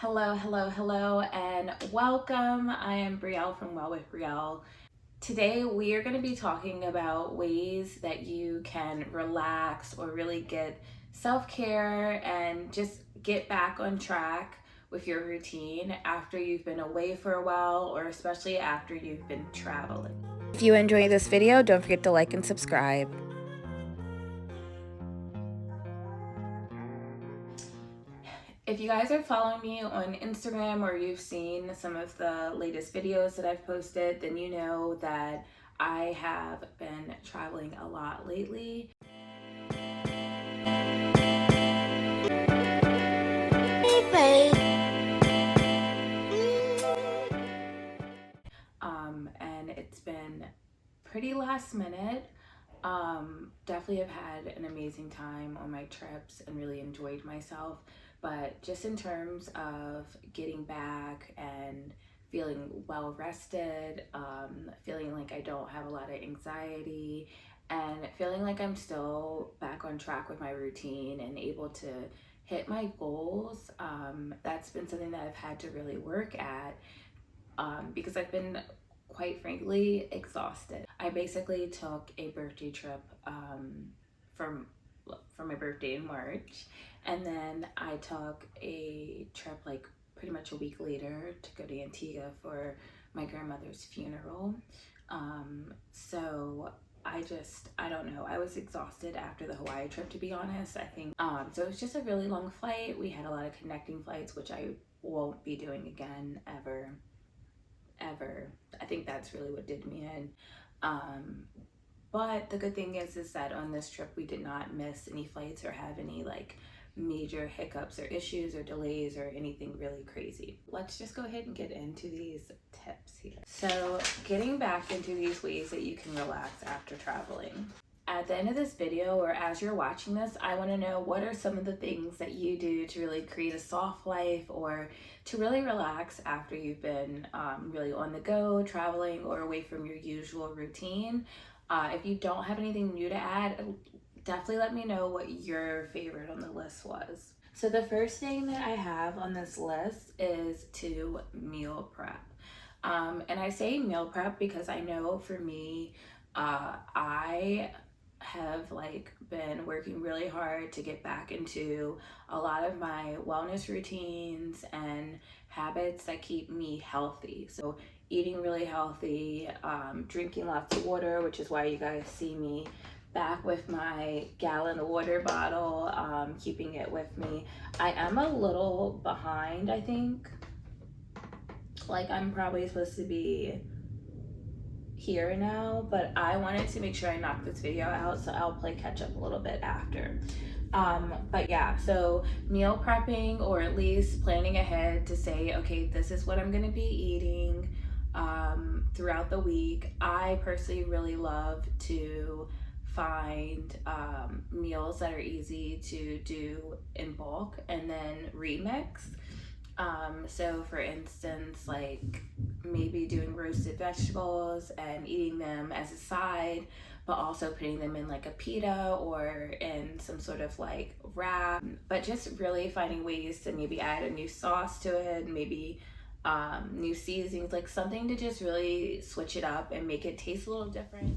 Hello, hello, hello, and welcome. I am Brielle from Well with Brielle. Today we are going to be talking about ways that you can relax or really get self-care and just get back on track with your routine after you've been away for a while, or especially after you've been traveling. If you enjoy this video, don't forget to like and subscribe. If you guys are following me on Instagram or you've seen some of the latest videos that I've posted, then you know that I have been traveling a lot lately. And it's been pretty last minute. Definitely have had an amazing time on my trips and really enjoyed myself. But just in terms of getting back and feeling well rested, feeling like I don't have a lot of anxiety, and feeling like I'm still back on track with my routine and able to hit my goals, that's been something that I've had to really work at because I've been quite frankly exhausted. I basically took a birthday trip from for my birthday in March, and then I took a trip like pretty much a week later to go to Antigua for my grandmother's funeral. So I don't know, I was exhausted after the Hawaii trip, to be honest. I think so it was just a really long flight. We had a lot of connecting flights, which I won't be doing again ever. I think that's really what did me in. But the good thing is that on this trip we did not miss any flights or have any like major hiccups or issues or delays or anything really crazy. Let's just go ahead and get into these tips here. So getting back into these ways that you can relax after traveling. At the end of this video, or as you're watching this, I want to know what are some of the things that you do to really create a soft life or to really relax after you've been really on the go, traveling, or away from your usual routine. If you don't have anything new to add, definitely let me know what your favorite on the list was. So the first thing that I have on this list is to meal prep. And I say meal prep because I know for me, I have like been working really hard to get back into a lot of my wellness routines and habits that keep me healthy. So eating really healthy, drinking lots of water, which is why you guys see me back with my gallon water bottle, keeping it with me. I am a little behind, I think. Like I'm probably supposed to be here now, but I wanted to make sure I knocked this video out, so I'll play catch up a little bit after. But yeah, so meal prepping, or at least planning ahead to say, okay, this is what I'm gonna be eating throughout the week. I personally really love to find meals that are easy to do in bulk and then remix. So for instance, like maybe doing roasted vegetables and eating them as a side, but also putting them in like a pita or in some sort of like wrap, but just really finding ways to maybe add a new sauce to it, maybe new seasonings, like something to just really switch it up and make it taste a little different.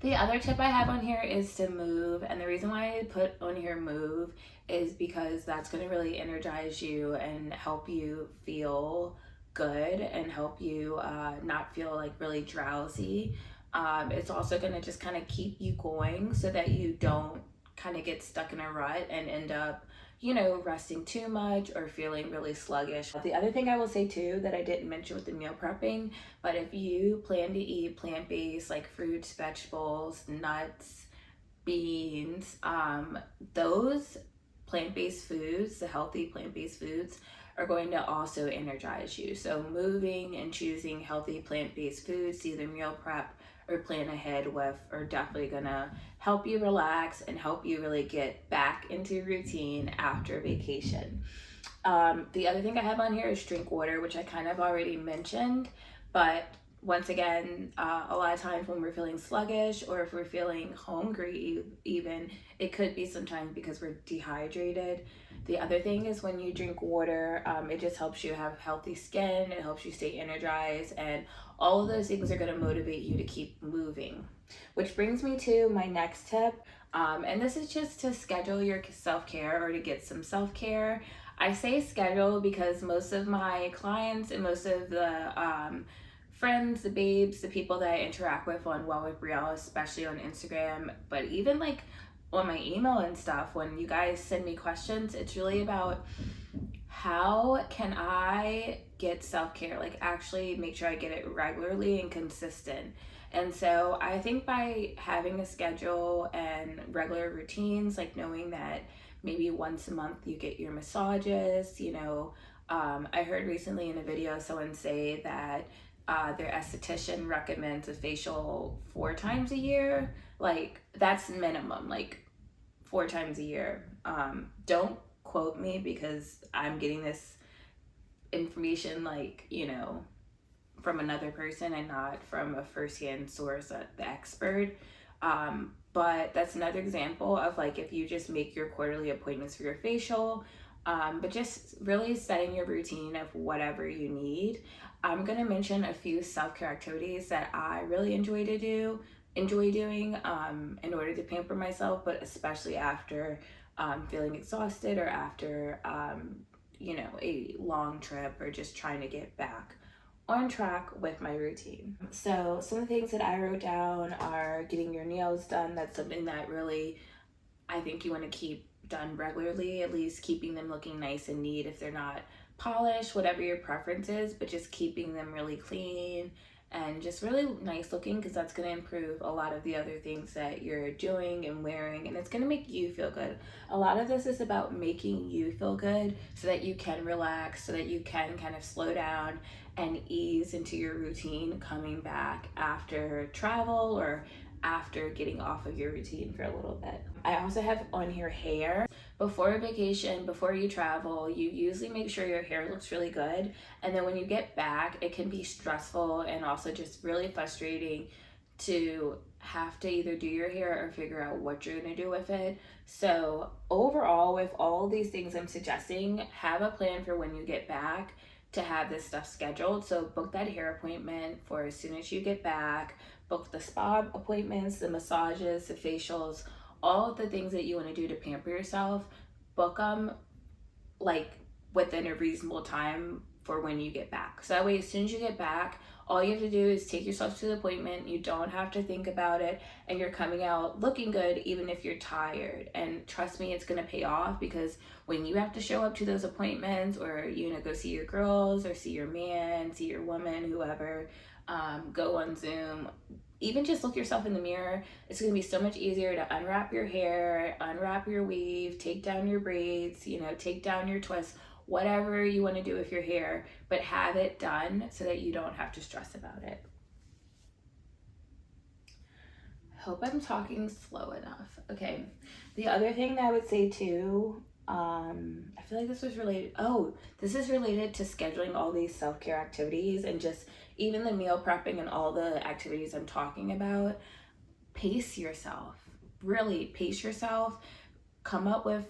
The other tip I have on here is to move, and the reason why I put on here move is because that's going to really energize you and help you feel good and help you not feel like really drowsy. It's also going to just kind of keep you going so that you don't kind of get stuck in a rut and end up, you know, resting too much or feeling really sluggish. The other thing I will say too that I didn't mention with the meal prepping, but if you plan to eat plant-based like fruits, vegetables, nuts, beans, those plant-based foods, the healthy plant-based foods, are going to also energize you. So moving and choosing healthy plant-based foods to either meal prep or plan ahead with are definitely gonna help you relax and help you really get back into routine after vacation. The other thing I have on here is drink water, which I kind of already mentioned, but once again, a lot of times when we're feeling sluggish or if we're feeling hungry, even, it could be sometimes because we're dehydrated. The other thing is when you drink water, it just helps you have healthy skin, it helps you stay energized, and all of those things are going to motivate you to keep moving. Which brings me to my next tip, and this is just to schedule your self-care or to get some self-care. I say schedule because most of my clients and most of the friends, the babes, the people that I interact with on Well with Brielle, especially on Instagram, but even like on my email and stuff, when you guys send me questions, it's really about how can I get self-care, like actually make sure I get it regularly and consistent. And so I think by having a schedule and regular routines, like knowing that maybe once a month you get your massages, I heard recently in a video someone say that their esthetician recommends a facial 4 times a year. Like that's minimum, like 4 times a year. Don't quote me because I'm getting this information from another person and not from a first-hand source, the expert. But that's another example of like if you just make your quarterly appointments for your facial, but just really setting your routine of whatever you need. I'm gonna mention a few self-care activities that I really enjoy doing in order to pamper myself, but especially after feeling exhausted or after a long trip or just trying to get back on track with my routine. So some of the things that I wrote down are getting your nails done. That's something that really I think you want to keep done regularly, at least keeping them looking nice and neat if they're not polished, whatever your preference is, but just keeping them really clean and just really nice looking, because that's going to improve a lot of the other things that you're doing and wearing, and it's going to make you feel good. A lot of this is about making you feel good so that you can relax, so that you can kind of slow down and ease into your routine coming back after travel or after getting off of your routine for a little bit. I also have on here hair. Before a vacation, before you travel, you usually make sure your hair looks really good. And then when you get back, it can be stressful and also just really frustrating to have to either do your hair or figure out what you're gonna do with it. So overall, with all these things I'm suggesting, have a plan for when you get back to have this stuff scheduled. So book that hair appointment for as soon as you get back, book the spa appointments, the massages, the facials, all of the things that you want to do to pamper yourself. Book them like within a reasonable time for when you get back. So that way, as soon as you get back, all you have to do is take yourself to the appointment. You don't have to think about it, and you're coming out looking good even if you're tired. And trust me, it's gonna pay off, because when you have to show up to those appointments, or go see your girls or see your man, see your woman, whoever, go on Zoom, even just look yourself in the mirror, it's going to be so much easier to unwrap your hair, unwrap your weave, take down your braids, take down your twists, whatever you want to do with your hair, but have it done so that you don't have to stress about it. Hope I'm talking slow enough. Okay. The other thing that I would say too, I feel like this was related. Oh, this is related to scheduling all these self-care activities and just even the meal prepping and all the activities I'm talking about. Pace yourself. Really pace yourself. Come up with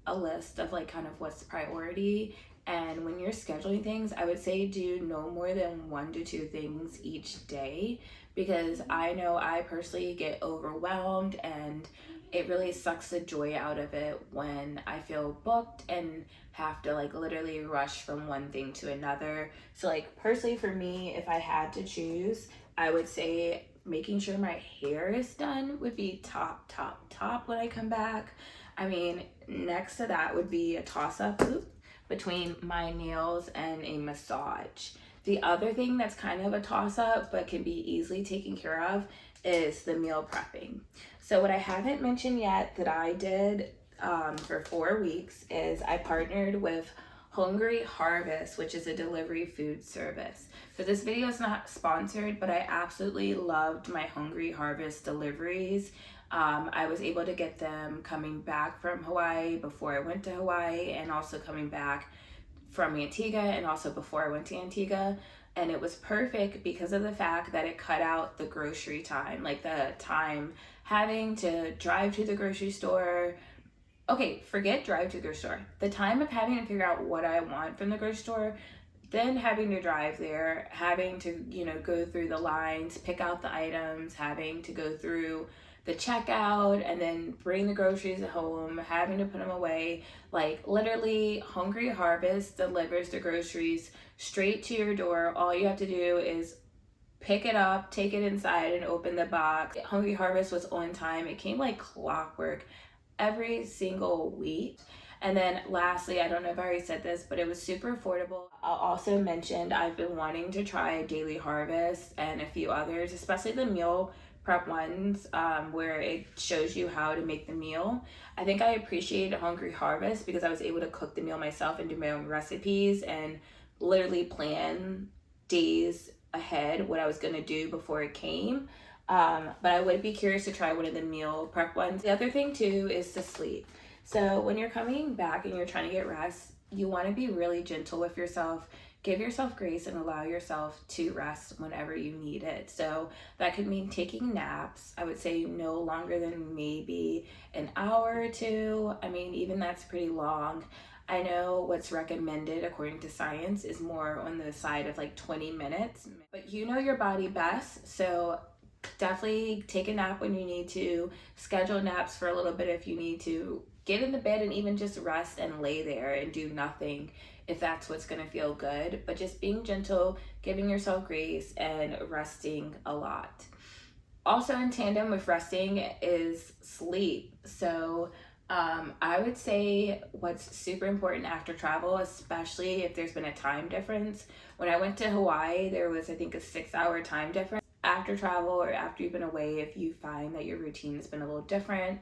a list of like kind of what's the priority. And when you're scheduling things, I would say do no more than 1 to 2 things each day, because I know I personally get overwhelmed and it really sucks the joy out of it when I feel booked and have to like literally rush from one thing to another. So like personally for me, if I had to choose, I would say making sure my hair is done would be top when I come back. I mean, next to that would be a toss-up between my nails and a massage. The other thing that's kind of a toss-up but can be easily taken care of is the meal prepping. So what I haven't mentioned yet that I did for 4 weeks is I partnered with Hungry Harvest, which is a delivery food service. So this video is not sponsored, but I absolutely loved my Hungry Harvest deliveries. I was able to get them coming back from Hawaii before I went to Hawaii, and also coming back from Antigua and also before I went to Antigua. And it was perfect because of the fact that it cut out the grocery time, like the time having to drive to the grocery store. Okay, forget drive to the grocery store. The time of having to figure out what I want from the grocery store, then having to drive there, having to, go through the lines, pick out the items, having to go through the checkout and then bring the groceries home, having to put them away. Like literally, Hungry Harvest delivers the groceries straight to your door. All you have to do is pick it up, take it inside, and open the box. Hungry Harvest was on time. It came like clockwork every single week. And then lastly, I don't know if I already said this, but it was super affordable. I'll also mention I've been wanting to try Daily Harvest and a few others, especially the meal prep ones, where it shows you how to make the meal. I think I appreciate Hungry Harvest because I was able to cook the meal myself and do my own recipes and literally plan days ahead what I was gonna do before it came. But I would be curious to try one of the meal prep ones. The other thing too is to sleep. So when you're coming back and you're trying to get rest, you want to be really gentle with yourself. Give yourself grace and allow yourself to rest whenever you need it. So that could mean taking naps. I would say no longer than maybe an hour or two. I mean, even that's pretty long. I know what's recommended according to science is more on the side of like 20 minutes, but you know your body best. So definitely take a nap when you need to, schedule naps for a little bit if you need to, get in the bed and even just rest and lay there and do nothing if that's what's going to feel good. But just being gentle, giving yourself grace, and resting a lot. Also in tandem with resting is sleep. So I would say what's super important after travel, especially if there's been a time difference. When I went to Hawaii, there was, I think, a 6-hour time difference. After travel or after you've been away, if you find that your routine has been a little different,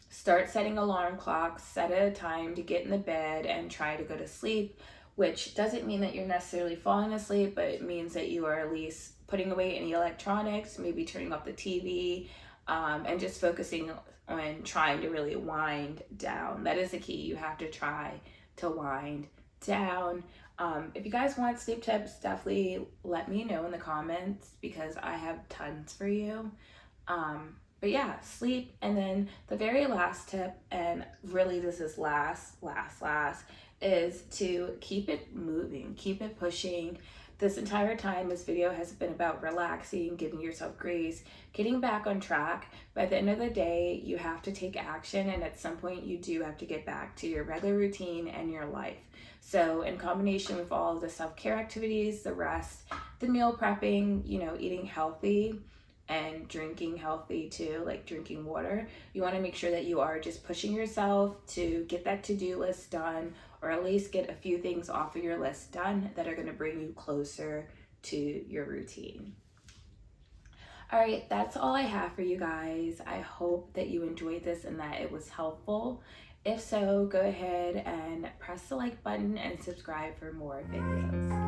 start setting alarm clocks, set a time to get in the bed and try to go to sleep, which doesn't mean that you're necessarily falling asleep, but it means that you are at least putting away any electronics, maybe turning off the TV, and just focusing on trying to really wind down. That is the key. You have to try to wind down. If you guys want sleep tips, definitely let me know in the comments because I have tons for you. But yeah, sleep. And then the very last tip, and really this is last, is to keep it moving, keep it pushing. This entire time, this video has been about relaxing, giving yourself grace, getting back on track. But at the end of the day, you have to take action, and at some point you do have to get back to your regular routine and your life. So in combination with all of the self-care activities, the rest, the meal prepping, eating healthy and drinking healthy too, like drinking water, you want to make sure that you are just pushing yourself to get that to-do list done, or at least get a few things off of your list done that are going to bring you closer to your routine. All right, that's all I have for you guys. I hope that you enjoyed this and that it was helpful. If so, go ahead and press the like button and subscribe for more videos.